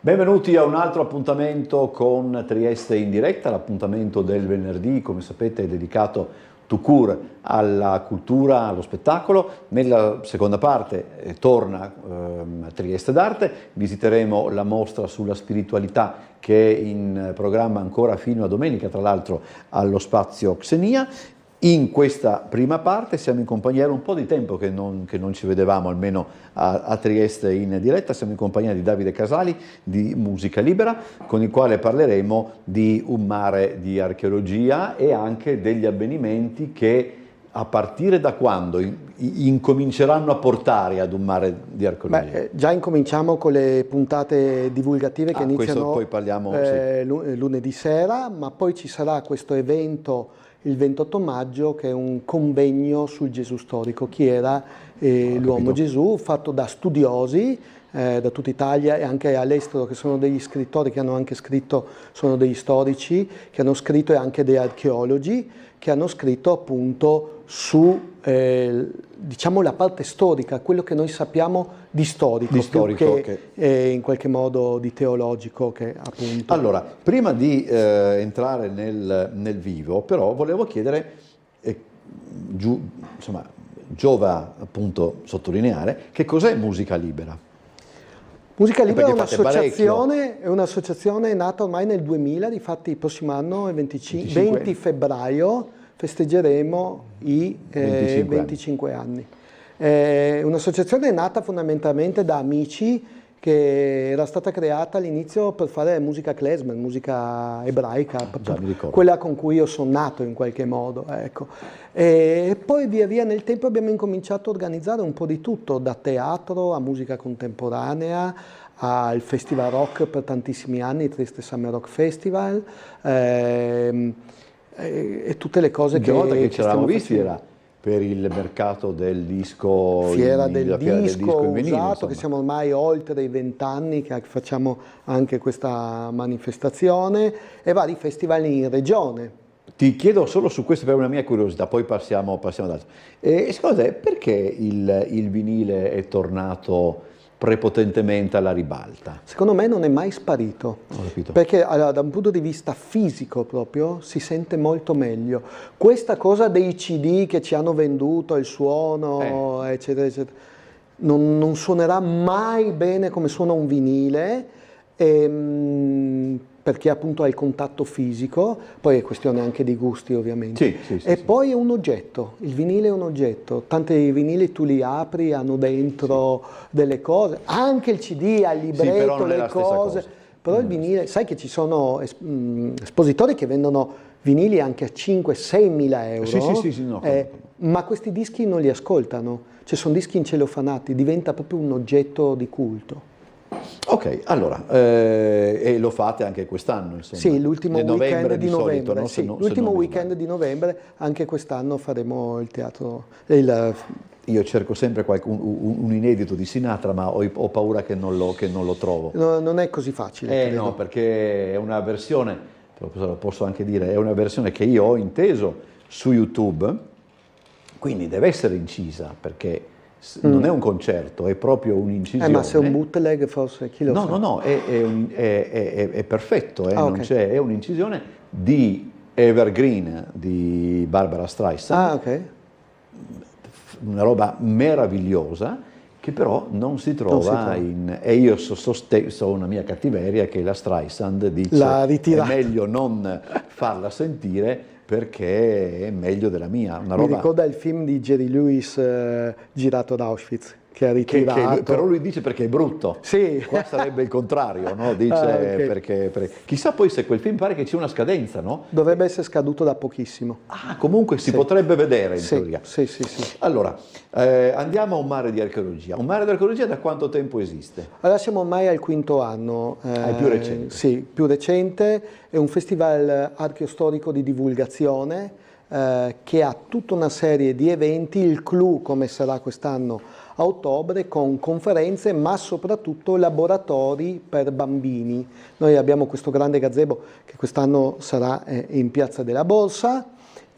Benvenuti a un altro appuntamento con Trieste in diretta, l'appuntamento del venerdì, come sapete, è dedicato tout court alla cultura, allo spettacolo. Nella seconda parte torna Trieste d'Arte, visiteremo la mostra sulla spiritualità che è in programma ancora fino a domenica, tra l'altro allo Spazio Xenia. In questa prima parte siamo in compagnia, era un po' di tempo che non ci vedevamo, almeno a Trieste in diretta, siamo in compagnia di Davide Casali di Musica Libera, con il quale parleremo di un mare di archeologia e anche degli avvenimenti che a partire da quando incominceranno a portare ad un mare di archeologia? Già incominciamo con le puntate divulgative che iniziano poi parliamo, lunedì sera, ma poi ci sarà questo evento il 28 maggio che è un convegno sul Gesù storico, chi era l'uomo Gesù, fatto da studiosi da tutta Italia e anche all'estero, che sono degli scrittori che hanno anche scritto, sono degli storici che hanno scritto e anche degli archeologi che hanno scritto appunto su diciamo la parte storica, quello che noi sappiamo di storico, più che in qualche modo di teologico, che appunto. Allora, prima di entrare nel vivo, però volevo chiedere, giova appunto sottolineare, che cos'è Musica Libera? Musica Libera è un'associazione nata ormai nel 2000, difatti il prossimo anno, il 20 febbraio, festeggeremo i 25 anni. È un'associazione nata fondamentalmente da amici, che era stata creata all'inizio per fare musica klezmer, musica ebraica, quella con cui io sono nato in qualche modo. Ecco. E poi via via nel tempo abbiamo incominciato a organizzare un po' di tutto, da teatro a musica contemporanea, al Festival Rock per tantissimi anni, il Trieste Summer Rock Festival, e tutte le cose che volta che ci eravamo visti era per il mercato del disco, fiera del disco in vinile, usato, che siamo ormai oltre i 20 anni che facciamo anche questa manifestazione, e vari festival in regione. Ti chiedo solo su questo per una mia curiosità, poi passiamo ad altro. Secondo te perché il vinile è tornato prepotentemente alla ribalta? Secondo me non è mai sparito, perché allora, da un punto di vista fisico proprio si sente molto meglio. Questa cosa dei CD che ci hanno venduto, il suono, eccetera, eccetera, non suonerà mai bene come suona un vinile, perché appunto ha il contatto fisico, poi è questione anche di gusti ovviamente. Sì, poi è un oggetto, il vinile è un oggetto, tanti vinili tu li apri, hanno dentro delle cose, anche il CD ha il libretto, le cose, però il vinile, sai che ci sono espositori che vendono vinili anche a 5-6 mila euro, ma questi dischi non li ascoltano, cioè sono dischi incelofanati, diventa proprio un oggetto di culto. Ok, allora, e lo fate anche quest'anno, insomma? Sì, l'ultimo weekend di novembre, solito, no? sì, l'ultimo weekend di novembre, anche quest'anno faremo il teatro. Io cerco sempre un inedito di Sinatra, ma ho paura che non lo trovo. No, non è così facile. No, perché è una versione, lo posso anche dire, è una versione che io ho inteso su YouTube, quindi deve essere incisa, perché non è un concerto, è proprio un'incisione. Ma se è un bootleg forse, chi lo sa? No, è perfetto, è un'incisione di Evergreen di Barbara Streisand, una roba meravigliosa che però non si trova e io so una mia cattiveria che la Streisand dice è meglio non farla sentire perché è meglio della mia. Mi ricorda il film di Jerry Lewis girato ad Auschwitz, che ha ritirato. Però lui dice perché è brutto. Sì. Qua sarebbe il contrario, no? Dice perché... Chissà poi se quel film pare che c'è una scadenza, no? Dovrebbe essere scaduto da pochissimo. Comunque si potrebbe vedere in teoria. Sì. Allora, andiamo a un mare di archeologia. Un mare di archeologia da quanto tempo esiste? Allora siamo ormai al 5° anno. È più recente. Sì, più recente. È un festival archeostorico di divulgazione che ha tutta una serie di eventi, il clou come sarà quest'anno a ottobre, con conferenze ma soprattutto laboratori per bambini. Noi abbiamo questo grande gazebo che quest'anno sarà in Piazza della Borsa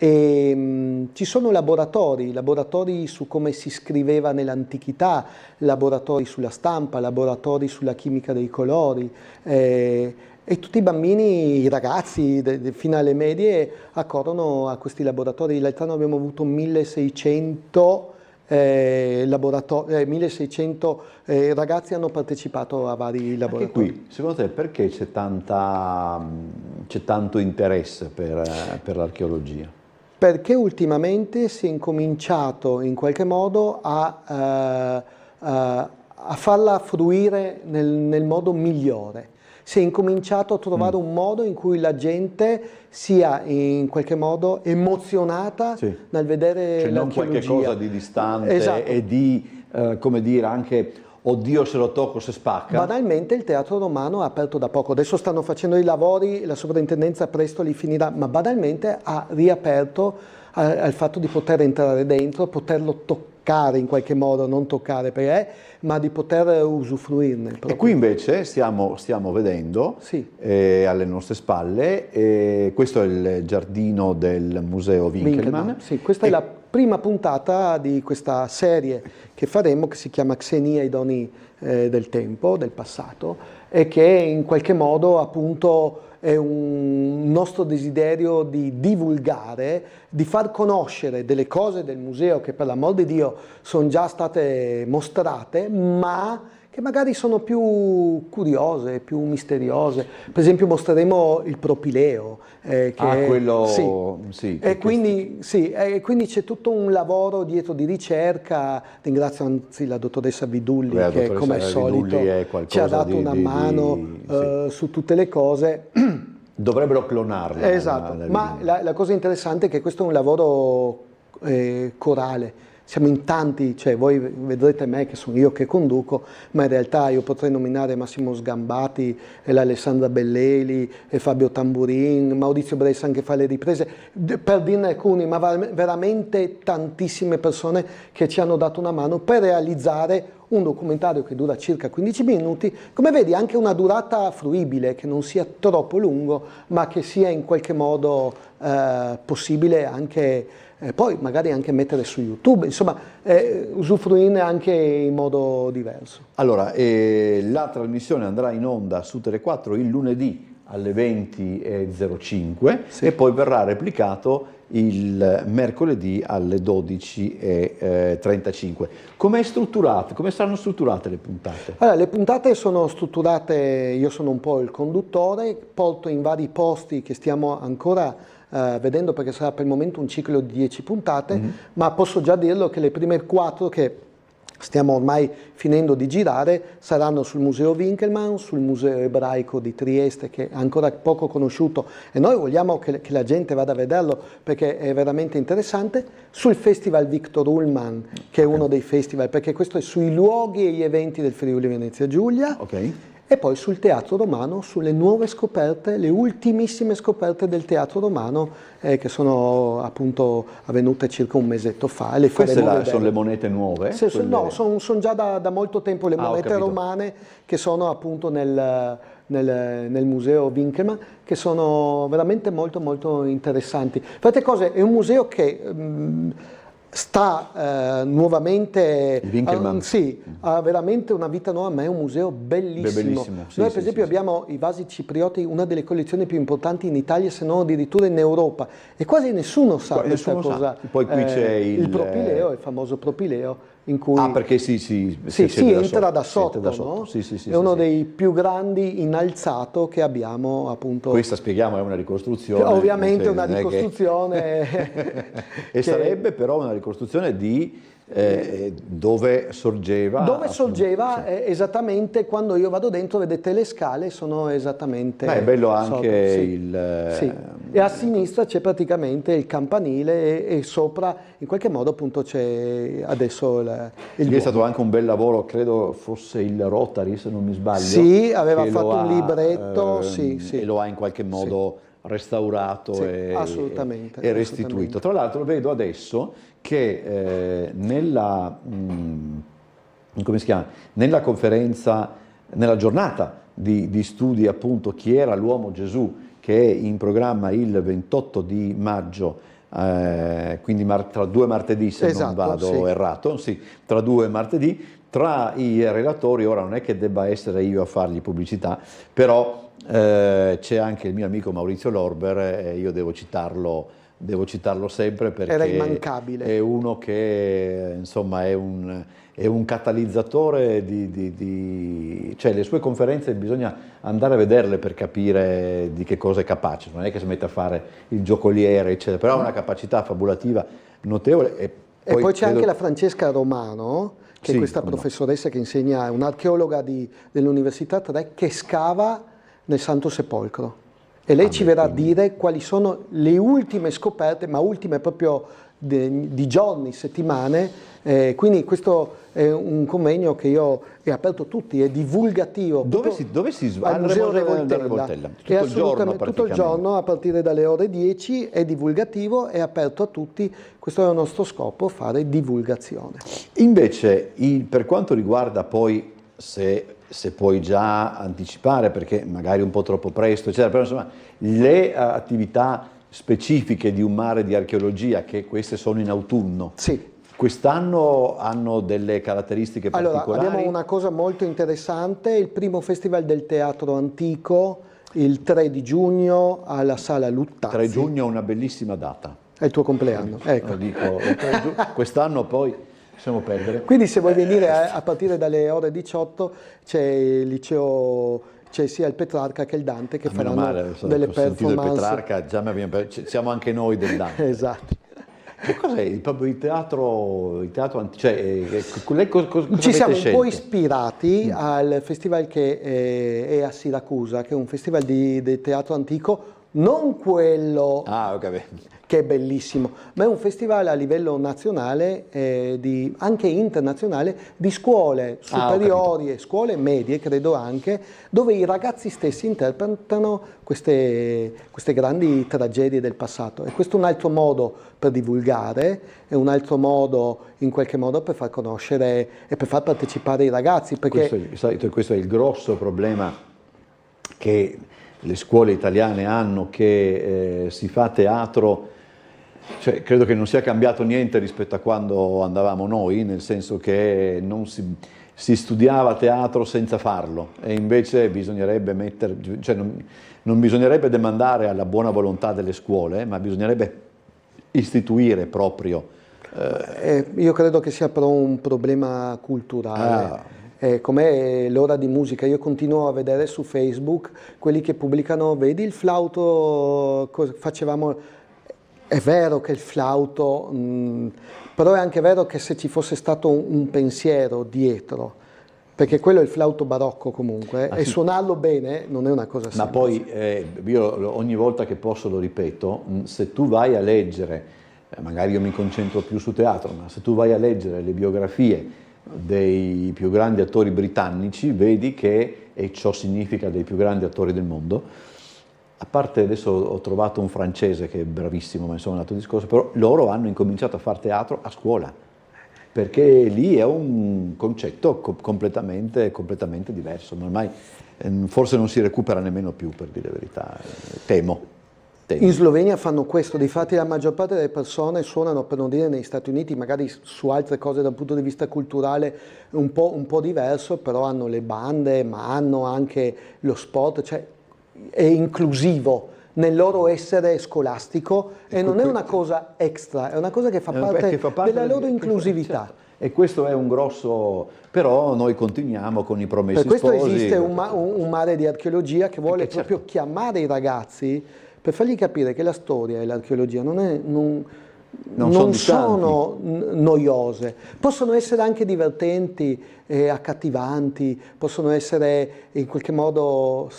E ci sono laboratori su come si scriveva nell'antichità, laboratori sulla stampa, laboratori sulla chimica dei colori, e tutti i bambini, i ragazzi fino alle medie accorrono a questi laboratori. L'altro anno abbiamo avuto 1600 1600 ragazzi hanno partecipato a vari laboratori. Anche qui, secondo te, perché c'è tanto interesse per l'archeologia? Perché ultimamente si è incominciato in qualche modo a farla fruire nel modo migliore. Si è incominciato a trovare un modo in cui la gente sia in qualche modo emozionata nel vedere cioè non qualche cosa di distante e di, come dire, anche oddio se lo tocco se spacca. Banalmente il teatro romano ha aperto da poco, adesso stanno facendo i lavori, la sovrintendenza presto li finirà, ma banalmente ha riaperto al fatto di poter entrare dentro, poterlo toccare in qualche modo, non toccare ma di poter usufruirne. Proprio. E qui invece stiamo vedendo alle nostre spalle, questo è il giardino del Museo Winkelmann. Sì, questa è la prima puntata di questa serie che faremo, che si chiama Xenia, i doni del tempo, del passato, e che in qualche modo appunto è un nostro desiderio di divulgare, di far conoscere delle cose del museo che per l'amor di Dio sono già state mostrate, ma che magari sono più curiose, più misteriose. Per esempio mostreremo il propileo. Quello... E quindi c'è tutto un lavoro dietro di ricerca. Ringrazio anzi la dottoressa Vidulli che come al solito ci ha dato una mano su tutte le cose. Dovrebbero clonarla. Esatto, ma la cosa interessante è che questo è un lavoro corale. Siamo in tanti, cioè voi vedrete me che sono io che conduco, ma in realtà io potrei nominare Massimo Sgambati, e l'Alessandra Belleli, e Fabio Tamburin, Maurizio Bressan che fa le riprese, per dirne alcuni, ma veramente tantissime persone che ci hanno dato una mano per realizzare un documentario che dura circa 15 minuti, come vedi anche una durata fruibile, che non sia troppo lungo, ma che sia in qualche modo possibile anche poi magari anche mettere su YouTube, insomma usufruirne anche in modo diverso. Allora, la trasmissione andrà in onda su Tele4 il lunedì alle 20:05 e poi verrà replicato il mercoledì alle 12:35. Come saranno strutturate le puntate? Allora, le puntate sono strutturate, io sono un po' il conduttore, porto in vari posti che stiamo ancora vedendo, perché sarà per il momento un ciclo di 10 puntate, ma posso già dirlo che le prime 4 che stiamo ormai finendo di girare saranno sul Museo Winkelmann, sul Museo Ebraico di Trieste, che è ancora poco conosciuto e noi vogliamo che la gente vada a vederlo perché è veramente interessante, sul Festival Victor Ullmann, che è uno dei festival, perché questo è sui luoghi e gli eventi del Friuli Venezia Giulia, e poi sul Teatro Romano, sulle nuove scoperte, le ultimissime scoperte del Teatro Romano che sono appunto avvenute circa un mesetto fa. Queste sono le monete nuove? No, sono già da molto tempo le monete romane che sono appunto nel Museo Winkelmann, che sono veramente molto molto interessanti. Fate cose, è un museo che sta nuovamente, ha veramente una vita nuova, ma è un museo bellissimo. Noi per esempio abbiamo i vasi ciprioti, una delle collezioni più importanti in Italia, se non addirittura in Europa, e quasi nessuno sa questa cosa. Poi qui c'è il propileo, il famoso propileo, in cui perché si entra da sotto, no? È uno dei più grandi in alzato che abbiamo, appunto. Questa, spieghiamo, è una ricostruzione. Ovviamente una ricostruzione. E sarebbe però una ricostruzione di dove sorgeva. Dove sorgeva esattamente, quando io vado dentro, vedete le scale sono esattamente. È bello anche E a sinistra c'è praticamente il campanile e sopra in qualche modo appunto c'è adesso il è stato anche un bel lavoro, credo fosse il Rotary se non mi sbaglio. Sì, aveva fatto un libretto, e lo ha in qualche modo restaurato e restituito. Tra l'altro vedo adesso che nella conferenza, nella giornata di studi appunto Chi era l'uomo Gesù, che è in programma il 28 di maggio quindi tra 2 martedì, se non vado errato, sì, tra 2 martedì, tra i relatori. Ora non è che debba essere io a fargli pubblicità, però c'è anche il mio amico Maurizio Lorber, e io devo citarlo sempre perché era immancabile. È uno che insomma è un catalizzatore cioè le sue conferenze bisogna andare a vederle per capire di che cosa è capace, non è che si mette a fare il giocoliere eccetera, però ha una capacità fabulativa notevole. E poi c'è anche la Francesca Romano, che è questa professoressa che insegna, è un'archeologa dell'Università 3, che scava nel Santo Sepolcro. E lei ci verrà a dire quali sono le ultime scoperte, ma ultime proprio di giorni, settimane. Quindi questo è un convegno che io è aperto a tutti, è divulgativo. Dove si svolge? Al Museo Revoltella. Tutto il giorno, a partire dalle ore 10, è divulgativo, è aperto a tutti. Questo è il nostro scopo, fare divulgazione. Invece, per quanto riguarda poi, se puoi già anticipare, perché magari un po' troppo presto, eccetera, però insomma le attività specifiche di un mare di archeologia, che queste sono in autunno, quest'anno hanno delle caratteristiche particolari? Allora, abbiamo una cosa molto interessante, il primo Festival del Teatro Antico, il 3 di giugno alla Sala Luttazzi. 3 giugno è una bellissima data. È il tuo compleanno, ecco. Quest'anno poi possiamo perdere. Quindi se vuoi venire a partire dalle ore 18 c'è il liceo, c'è sia il Petrarca che il Dante che faranno delle performance. Il Petrarca, siamo anche noi del Dante. Esatto. Che cos'è proprio il teatro cioè, ci siamo un po' ispirati al festival che è a Siracusa, che è un festival di teatro antico, non quello che è bellissimo, ma è un festival a livello nazionale, anche internazionale, di scuole superiori e scuole medie, credo anche, dove i ragazzi stessi interpretano queste grandi tragedie del passato. E questo è un altro modo per divulgare, è un altro modo, in qualche modo, per far conoscere e per far partecipare i ragazzi. Perché questo è il grosso problema che le scuole italiane hanno, che si fa teatro. Cioè, credo che non sia cambiato niente rispetto a quando andavamo noi, nel senso che non si studiava teatro senza farlo, e invece bisognerebbe non bisognerebbe demandare alla buona volontà delle scuole, ma bisognerebbe istituire proprio. Io credo che sia però un problema culturale. Com'è l'ora di musica, io continuo a vedere su Facebook quelli che pubblicano, vedi il flauto, facevamo. È vero che il flauto, però è anche vero che se ci fosse stato un pensiero dietro, perché quello è il flauto barocco comunque, e suonarlo bene non è una cosa semplice. Ma poi io ogni volta che posso lo ripeto, se tu vai a leggere, magari io mi concentro più su teatro, ma se tu vai a leggere le biografie dei più grandi attori britannici, vedi che, e ciò significa dei più grandi attori del mondo, a parte adesso ho trovato un francese che è bravissimo, ma insomma è un altro discorso, però loro hanno incominciato a fare teatro a scuola, perché lì è un concetto completamente diverso, ma ormai forse non si recupera nemmeno più, per dire la verità, temo. In Slovenia fanno questo, difatti la maggior parte delle persone suonano, per non dire negli Stati Uniti, magari su altre cose dal punto di vista culturale un po' diverso, però hanno le bande, ma hanno anche lo sport, cioè è inclusivo nel loro essere scolastico, e non è una cosa extra, è una cosa che fa parte della loro inclusività. Certo. E questo è un grosso, però noi continuiamo con i Promessi Sposi. Per questo esiste un mare di archeologia che vuole proprio chiamare i ragazzi per fargli capire che la storia e l'archeologia non sono noiose, possono essere anche divertenti e accattivanti, possono essere in qualche modo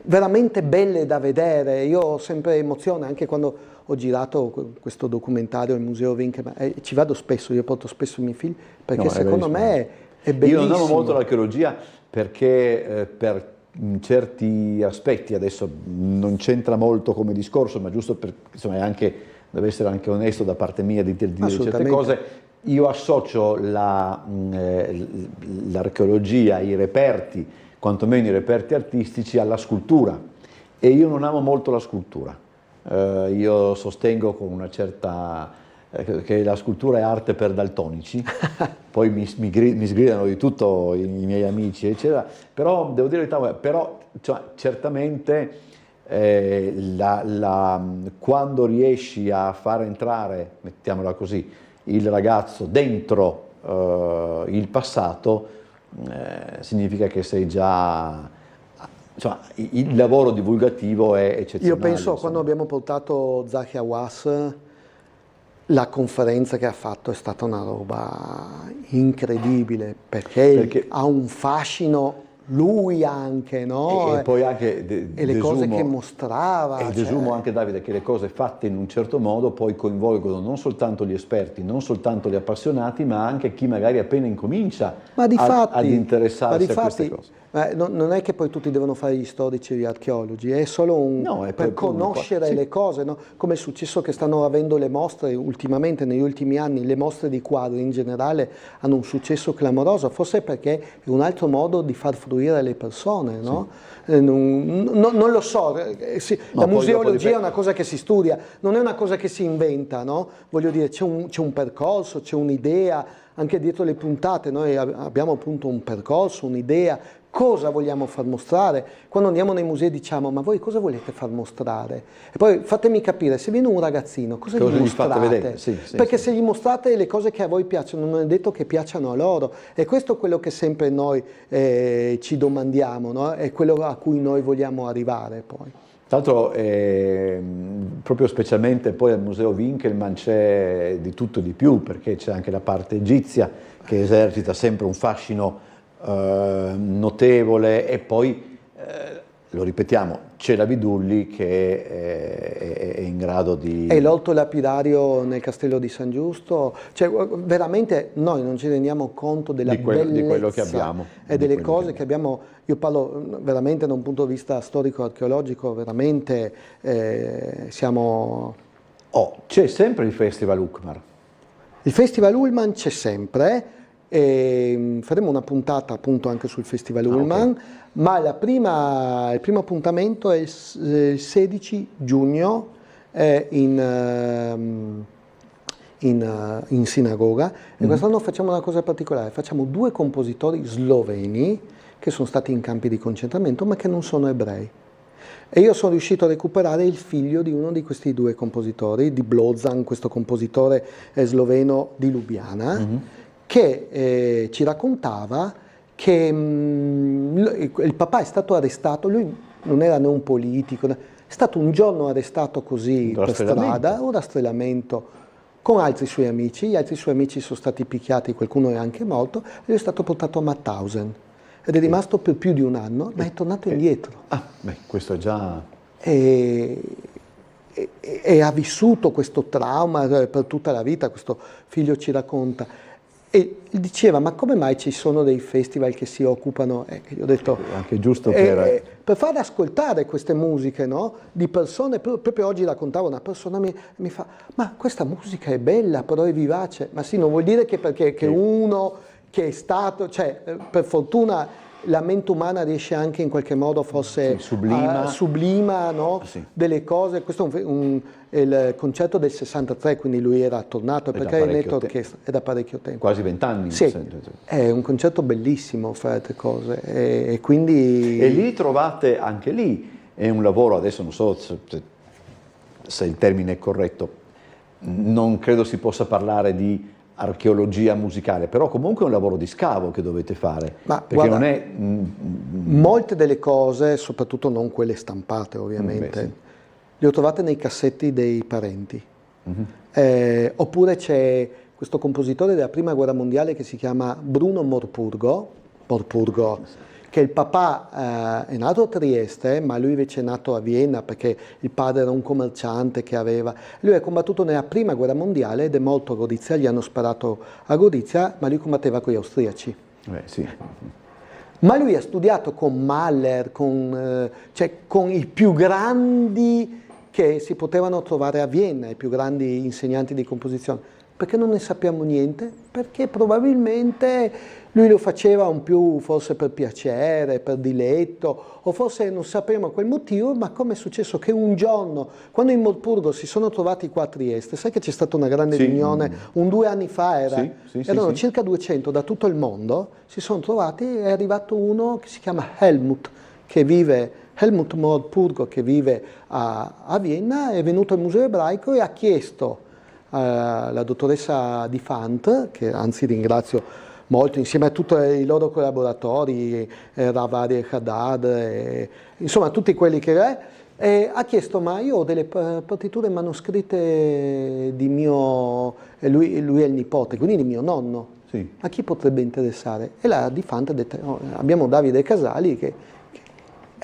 veramente belle da vedere. Io ho sempre emozione anche quando ho girato questo documentario al Museo Winkelmann, ci vado spesso, io porto spesso i miei figli, perché secondo me è bellissimo. Io non amo molto l'archeologia perché per certi aspetti, adesso non c'entra molto come discorso, ma giusto per, insomma, deve essere anche onesto da parte mia di dire certe cose, io associo l'archeologia, i reperti, quantomeno i reperti artistici, alla scultura, e io non amo molto la scultura. io sostengo con una certa che la scultura è arte per daltonici, poi mi sgridano di tutto i miei amici, eccetera, però devo dire la verità, però cioè, certamente quando riesci a far entrare, mettiamola così, il ragazzo dentro il passato, significa che sei già... Insomma, il lavoro divulgativo è eccezionale. Io penso, insomma. quando abbiamo portato Zahi Hawass, la conferenza che ha fatto è stata una roba incredibile, perché ha un fascino, lui anche, no? E poi anche e le cose che mostrava. E desumo anche, Davide, che le cose fatte in un certo modo poi coinvolgono non soltanto gli esperti, non soltanto gli appassionati, ma anche chi magari appena incomincia ad interessarsi a queste cose. Non è che poi tutti devono fare gli storici e gli archeologi, è solo per conoscere le cose, no? Come è successo che stanno avendo le mostre ultimamente, negli ultimi anni, le mostre di quadri in generale hanno un successo clamoroso, forse perché è un altro modo di far fruire le persone, no? Sì. Non lo so, la museologia è una cosa che si studia, non è una cosa che si inventa, no? Voglio dire, c'è un percorso, c'è un'idea, anche dietro le puntate noi abbiamo appunto un percorso, un'idea, cosa vogliamo far mostrare. Quando andiamo nei musei diciamo, ma voi cosa volete far mostrare? E poi fatemi capire, se viene un ragazzino, cosa gli mostrate? Fate vedere? Perché se gli mostrate le cose che a voi piacciono, non è detto che piacciono a loro. E questo è quello che sempre noi ci domandiamo, no? È quello a cui noi vogliamo arrivare poi. Tra l'altro, proprio specialmente poi al Museo Winkelmann c'è di tutto e di più, perché c'è anche la parte egizia che esercita sempre un fascino notevole, e poi, lo ripetiamo, c'è la Vidulli che è in grado di... E l'orto lapidario nel Castello di San Giusto, cioè veramente noi non ci rendiamo conto della bellezza di quello che abbiamo, e delle cose che abbiamo. Io parlo veramente da un punto di vista storico-archeologico, veramente siamo... c'è sempre il Festival Ullmann. Il Festival Ullmann c'è sempre. E faremo una puntata appunto anche sul Festival Ullmann, ma il primo appuntamento è il 16 giugno in sinagoga, e quest'anno facciamo una cosa particolare, facciamo 2 compositori sloveni che sono stati in campi di concentramento ma che non sono ebrei. E io sono riuscito a recuperare il figlio di uno di questi 2 compositori, di Blozan, questo compositore sloveno di Lubiana, che ci raccontava che il papà è stato arrestato, lui non era né un politico, è stato un giorno arrestato così per strada, un rastrellamento con altri suoi amici, gli altri suoi amici sono stati picchiati, qualcuno è anche morto, e lui è stato portato a Mauthausen ed è rimasto per più di un anno, ma è tornato indietro. Questo è già... E ha vissuto questo trauma per tutta la vita, questo figlio ci racconta. E diceva, ma come mai ci sono dei festival che si occupano, io ho detto, anche giusto per far ascoltare queste musiche, no? Di persone, proprio oggi raccontavo, una persona mi fa, ma questa musica è bella, però è vivace. Ma sì, non vuol dire che perché che uno che è stato, cioè per fortuna la mente umana riesce anche in qualche modo forse sublima, no? Delle cose. Questo è il concerto del 63, quindi lui era tornato, perché è da parecchio tempo. Quasi 20 anni. Sì, è un concerto bellissimo, fra altre cose. E quindi... E lì trovate, anche lì, è un lavoro, adesso non so se il termine è corretto, non credo si possa parlare di archeologia musicale, però comunque è un lavoro di scavo che dovete fare, perché guarda, non è... Molte delle cose, soprattutto non quelle stampate ovviamente, le ho trovate nei cassetti dei parenti. Oppure c'è questo compositore della Prima Guerra Mondiale che si chiama Bruno Morpurgo, che il papà è nato a Trieste, ma lui invece è nato a Vienna perché il padre era un commerciante che aveva... Lui ha combattuto nella Prima Guerra Mondiale ed è morto a Gorizia, gli hanno sparato a Gorizia, ma lui combatteva con gli austriaci. Sì. Ma lui ha studiato con Mahler, cioè con i più grandi che si potevano trovare a Vienna, i più grandi insegnanti di composizione. Perché non ne sappiamo niente? Perché probabilmente lui lo faceva un più forse per piacere, per diletto, o forse non sappiamo quel motivo, ma come è successo che un giorno, quando in Morpurgo si sono trovati qua a Trieste, sai che c'è stata una grande riunione, 2 anni fa erano circa 200 da tutto il mondo, si sono trovati, è arrivato uno che si chiama Helmut Morpurgo, che vive a Vienna, è venuto al Museo Ebraico e ha chiesto alla dottoressa Di Fant, che anzi ringrazio molto, insieme a tutti i loro collaboratori, Ravari Haddad, insomma tutti quelli che ha chiesto: ma io ho delle partiture manoscritte di mio, lui è il nipote, quindi di mio nonno, a chi potrebbe interessare? E la Di Fant ha detto: no, abbiamo Davide Casali che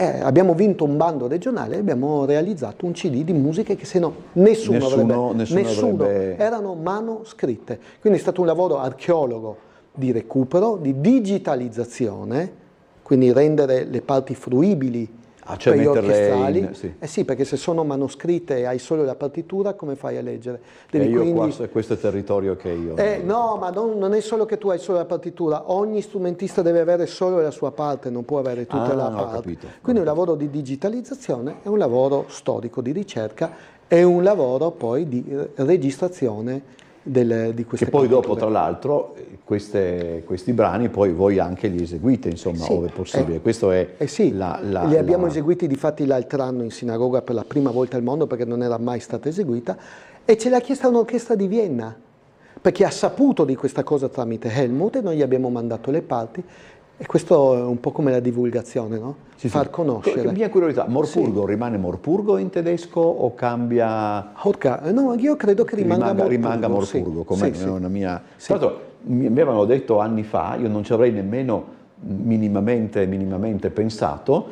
abbiamo vinto un bando regionale e abbiamo realizzato un CD di musiche che se no nessuno avrebbe, erano manoscritte. Quindi è stato un lavoro archeologo di recupero, di digitalizzazione, quindi rendere le parti fruibili per gli orchestrali. Sì, perché se sono manoscritte e hai solo la partitura, come fai a leggere? Questo è territorio che io... No, ma non è solo che tu hai solo la partitura, ogni strumentista deve avere solo la sua parte, non può avere tutta la parte. Capito. Quindi un lavoro di digitalizzazione è un lavoro storico di ricerca, è un lavoro poi di registrazione di queste che poi partiture. dopo, tra l'altro, questi brani poi voi anche li eseguite, insomma, ove possibile. Questo è li abbiamo eseguiti difatti l'altro anno in sinagoga per la prima volta al mondo, perché non era mai stata eseguita, e ce l'ha chiesta un'orchestra di Vienna, perché ha saputo di questa cosa tramite Helmut e noi gli abbiamo mandato le parti. E questo è un po' come la divulgazione, no? Far conoscere. Mia curiosità, Morpurgo rimane Morpurgo in tedesco o cambia? No, io credo che rimanga Morpurgo, come una mia... Tra l'altro mi avevano detto anni fa, io non ci avrei nemmeno minimamente pensato,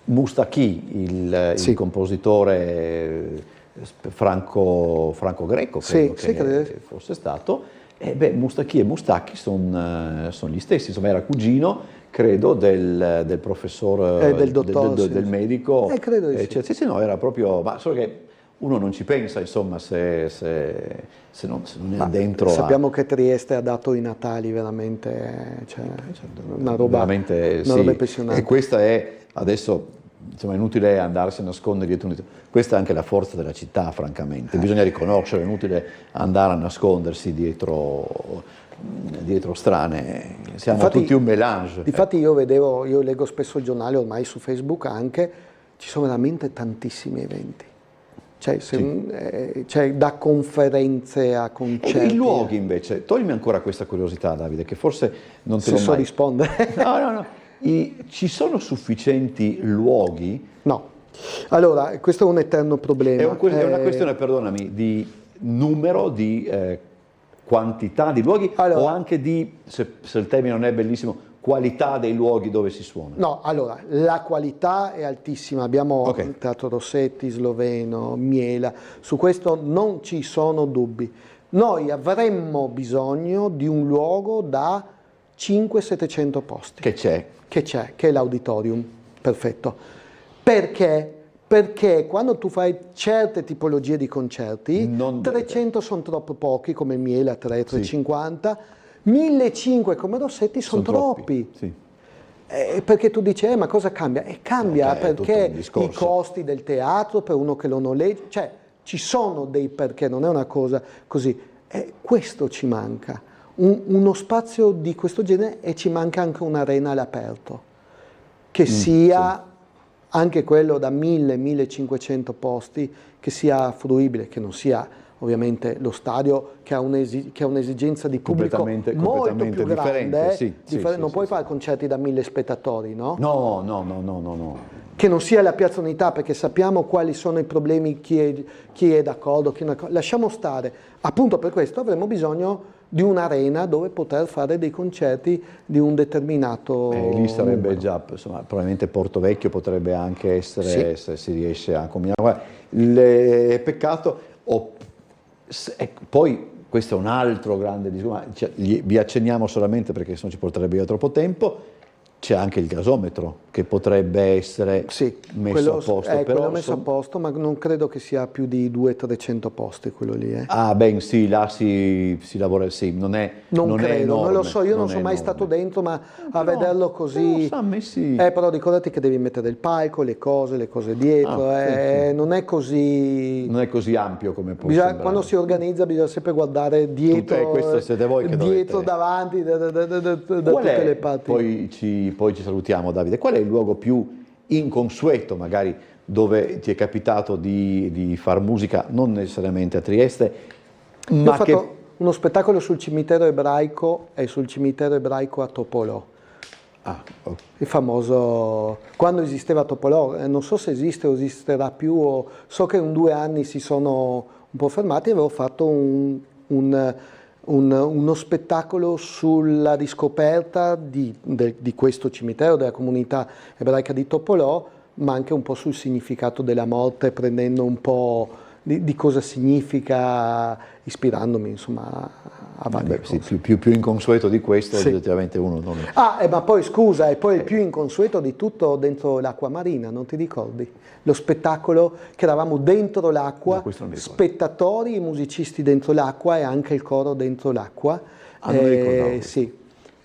Moustaki, il compositore franco-greco, credo che fosse stato. Moustaki e Moustaki sono gli stessi, insomma era cugino, credo, del professore, del medico. Credo di sì, no, era proprio, ma solo che uno non ci pensa, insomma, se non è dentro. Sappiamo che Trieste ha dato i Natali veramente, una roba impressionante. E questa è, adesso, insomma, è inutile andarsi a nascondere dietro. Questa è anche la forza della città, francamente. Bisogna riconoscere, è inutile andare a nascondersi dietro strane. Siamo tutti un mélange. Difatti io leggo spesso il giornale, ormai su Facebook anche, ci sono veramente tantissimi eventi. Da conferenze a concerti. I luoghi invece, toglimi ancora questa curiosità, Davide, che forse non te lo so rispondere. No. Ci sono sufficienti luoghi? No. Allora, questo è un eterno problema. È una questione, perdonami, di numero, di quantità di luoghi, o anche di, se il termine non è bellissimo, qualità dei luoghi dove si suona? No, allora, la qualità è altissima. Abbiamo il Teatro Rossetti, Sloveno, Miela, su questo non ci sono dubbi. Noi avremmo bisogno di un luogo da 500-700 posti. Che è l'auditorium, perfetto. Perché? Perché quando tu fai certe tipologie di concerti, 300 sono troppo pochi, come il Miela 350, 1500 come Rossetti sono troppi. Perché tu dici, ma cosa cambia? Cambia perché i costi del teatro, per uno che lo noleggia, ci sono dei perché, non è una cosa così. Questo ci manca. Uno spazio di questo genere, e ci manca anche un'arena all'aperto, che sia anche quello da 1000-1500 posti, che sia fruibile, che non sia ovviamente lo stadio che ha un'esigenza di pubblico molto più grande. Non puoi fare concerti da 1000 spettatori, no? No. Che non sia la Piazza Unità, perché sappiamo quali sono i problemi, chi è d'accordo, chi non è d'accordo. Lasciamo stare. Appunto per questo avremo bisogno di un'arena dove poter fare dei concerti di un determinato lì sarebbe già, insomma, probabilmente Porto Vecchio potrebbe anche essere, se si riesce a combinare. Peccato. Poi questo è un altro grande discorso, vi accenniamo solamente perché sennò ci porterebbe via troppo tempo. c'è anche il gasometro che potrebbe essere messo a posto. Quello messo a posto, ma non credo che sia più di 200-300 posti quello lì. Ah, ben sì, là si lavora, sì, non credo, è enorme, non lo so, io non sono mai enorme. Stato dentro, ma a vederlo così... Però ricordati che devi mettere il palco, le cose dietro, sì. Non è così... Non è così ampio come può sembrare. Quando si organizza bisogna sempre guardare dietro, questo siete voi che dietro, davanti, da tutte le parti. Poi ci salutiamo, Davide. Qual è il luogo più inconsueto, magari, dove ti è capitato di far musica, non necessariamente a Trieste, ma ho fatto uno spettacolo sul cimitero ebraico e sul cimitero ebraico a Topolò. Il famoso, quando esisteva Topolò, non so se esiste o esisterà più, so che in 2 anni si sono un po' fermati, avevo fatto uno spettacolo sulla riscoperta di questo cimitero, della comunità ebraica di Topolò, ma anche un po' sul significato della morte, prendendo un po' di cosa significa, ispirandomi insomma a varie cose. Sì, più inconsueto di questo, oggettivamente uno non è. Ma poi scusa, e poi il più inconsueto di tutto dentro l'acqua marina, non ti ricordi? Lo spettacolo che eravamo dentro l'acqua, spettatori e musicisti dentro l'acqua e anche il coro dentro l'acqua. Non ricordavo. Sì.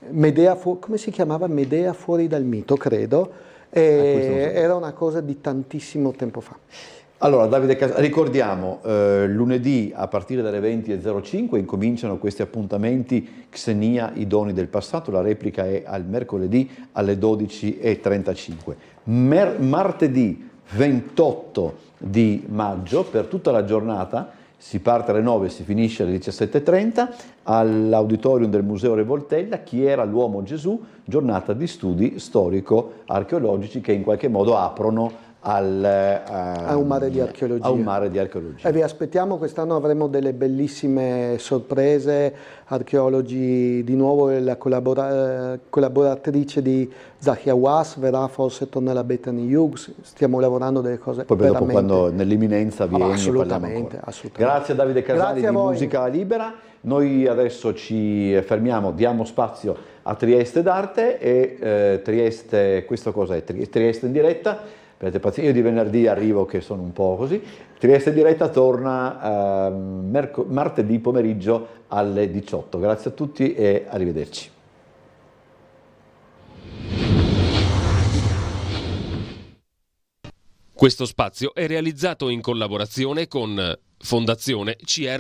Medea, come si chiamava? Medea fuori dal mito, credo. Era una cosa di tantissimo tempo fa. Allora, Davide ricordiamo, lunedì a partire dalle 20.05 incominciano questi appuntamenti Xenia, i doni del passato, la replica è al mercoledì alle 12.35. Martedì 28 di maggio, per tutta la giornata, si parte alle 9 e si finisce alle 17.30, all'auditorium del Museo Re Voltella, Chi era l'uomo Gesù, giornata di studi storico-archeologici che in qualche modo aprono a un mare di archeologia. E vi aspettiamo, quest'anno avremo delle bellissime sorprese, archeologi, di nuovo la collaboratrice di Zahia Was verrà, forse torna alla Bethany Hughes, stiamo lavorando delle cose poi veramente... dopo, quando nell'imminenza vieni, assolutamente. Grazie a Davide Casali di Musica Libera. Noi adesso ci fermiamo, diamo spazio a Trieste d'Arte e Trieste, questo cos'è? Trieste in diretta. Io di venerdì arrivo che sono un po' così. Trieste in diretta torna martedì pomeriggio alle 18. Grazie a tutti e arrivederci. Questo spazio è realizzato in collaborazione con Fondazione CR